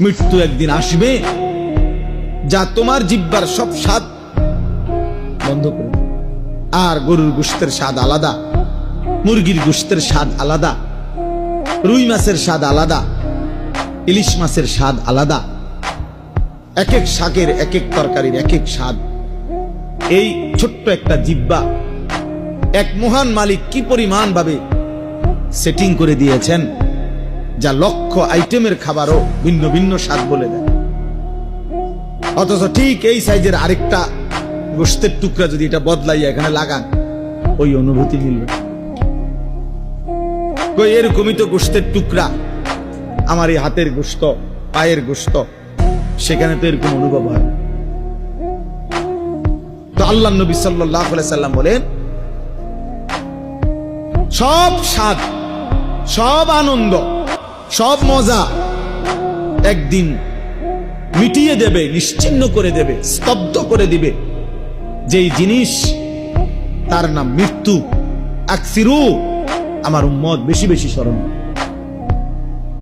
মৃত্যু একদিন আসবে যা তোমার জিহ্বার সব স্বাদ বন্ধ করে দেবে। আর গরুর গোশতের স্বাদ আলাদা, মুরগির গোশতের স্বাদ আলাদা, রুই মাছের স্বাদ আলাদা, ইলিশ মাছের স্বাদ আলাদা, এক এক শাকের এক এক তরকারির এক এক স্বাদ। এই ছোট্ট একটা জিহ্বা এক মহান মালিক কি পরিমাণ ভাবে সেটিং করে দিয়েছেন, যা লক্ষ আইটেমের খাবারও ভিন্ন ভিন্ন স্বাদ বলে দেয়। অথচ ঠিক এই সাইজের আরেকটা গোশতের টুকরা যদি এটা বদলাইয়া এখানে লাগান, ওই অনুভূতি মিলবে। এরকমই তো গোশতের টুকরা, আমার এই হাতের গোশত, পায়ের গোশত, সেখানে তো এরকম অনুভব হয়। তো আল্লাহ নবী সাল্লাল্লাহু আলাইহি সাল্লাম বলেন, সব স্বাদ, সব আনন্দ, সব মজা একদিন মিটিয়ে দেবে, নিশ্চিহ্ন করে দেবে, স্তব্ধ করে দিবে যেই জিনিস, তার নাম মৃত্যু। আকসিরু, আমার উম্মত বেশি বেশি স্মরণ।